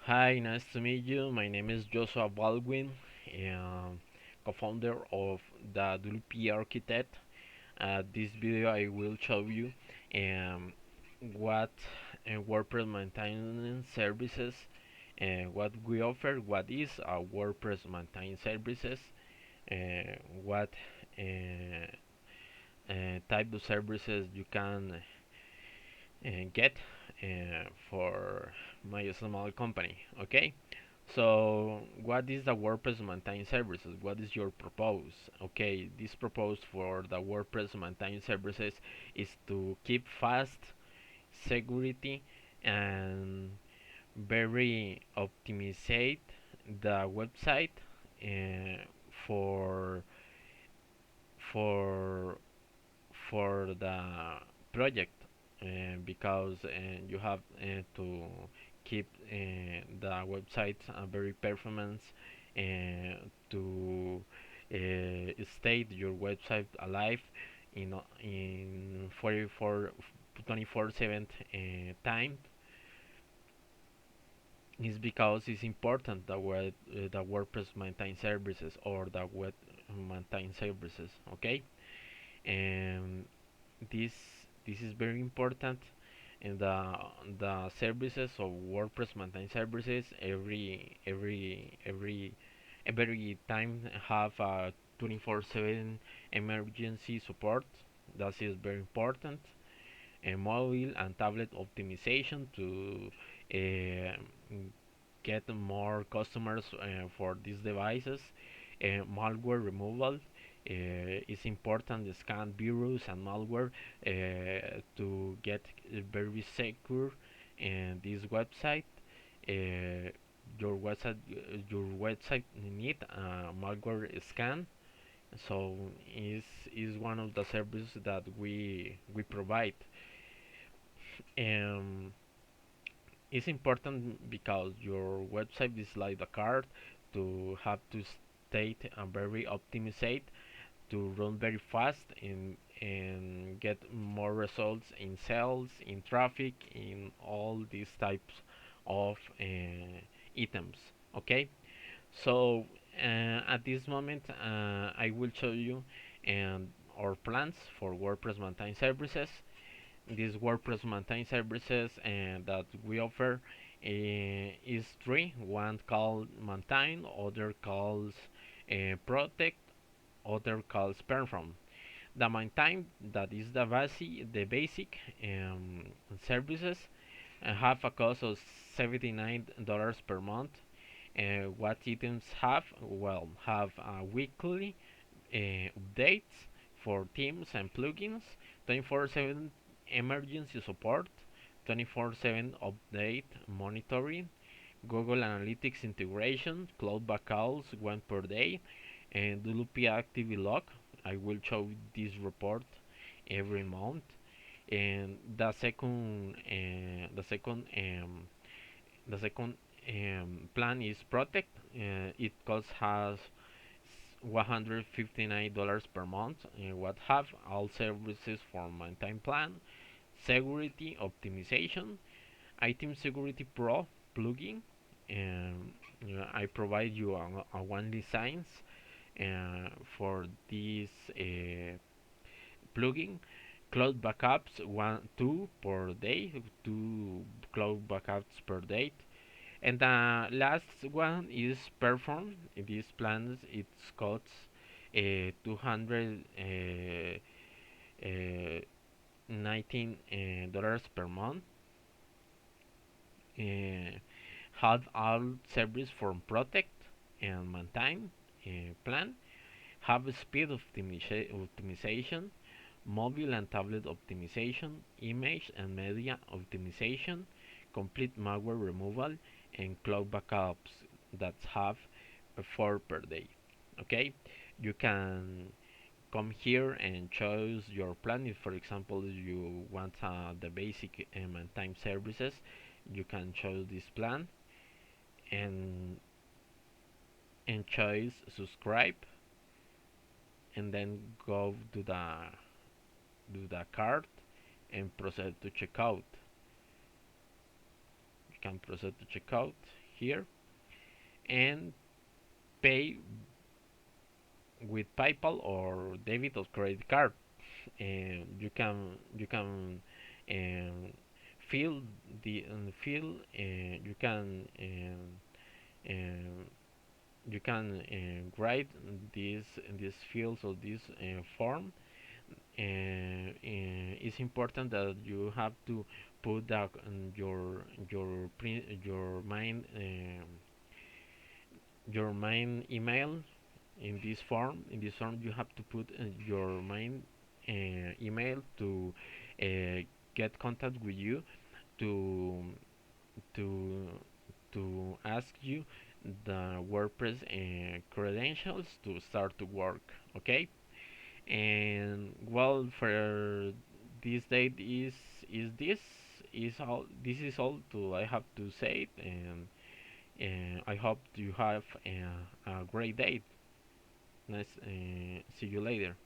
Hi, nice to meet you. My name is Joshua Baldwin, co-founder of the WP Architect. This video I will show you um, what WordPress maintenance services, what we offer, what is a WordPress maintenance services, what type of services you can get for my small company. Okay. So, what is the WordPress maintain services? What is your propose? Okay, this propose for the WordPress maintain services is to keep fast security and very optimizate the website uh, for for for the project because you have to keep the website very performance to stay your website alive in 24/7 time is because it's important that the WordPress maintain services or the web maintain services. Okay, and this this is very important in the services of WordPress maintain services every time have a 24/7 emergency support. That is very important. And mobile and tablet optimization to uh, get more customers for these devices. Malware removal is important. Scan virus and malware to get very secure in this website. Uh, your website need a malware scan. So is one of the services that we provide. Um, it's important because your website is like the card to have to state and very optimized to run very fast and get more results in sales, in traffic, in all these types of items. Okay, so at this moment I will show you our plans for WordPress maintain services. These WordPress maintain services that we offer is three. One called maintain, other calls protect, other calls perform. The maintain, that is the basic services, have a cost of $79 per month. What items have? Well, have weekly updates for themes and plugins, 24/7 emergency support, 24/7 update monitoring, Google Analytics integration, cloud backups one per day, and WP Active Log. I will show this report every month. And the second plan is Protect. It costs has $159 per month. What have all services for maintain plan, security optimization, item security pro plugin. Um, I provide you a one designs for this plugin. Cloud backups one two per day, two cloud backups per day. And the last one is Perform. In these plans, it costs 200 $19 per month. Uh, have all service from Protect and Maintain plan. Have speed optimization, mobile and tablet optimization, image and media optimization, complete malware removal, and cloud backups that have 4 per day. Okay, you can come here and choose your plan. If, for example, you want the basic and time services, you can choose this plan and choose subscribe, and then go to the card and proceed to checkout. You can proceed to checkout here and pay with PayPal or debit or credit card. And you can um, fill the fill you can um, you can write these fields or this form. It's important that you have to put that your main email in this form. In this form, you have to put your main email to get contact with you to to to ask you the WordPress credentials to start to work. Okay, and well, for this date is this is all. This is all to I have to say, and I hope you have a great day. Nice. See you later.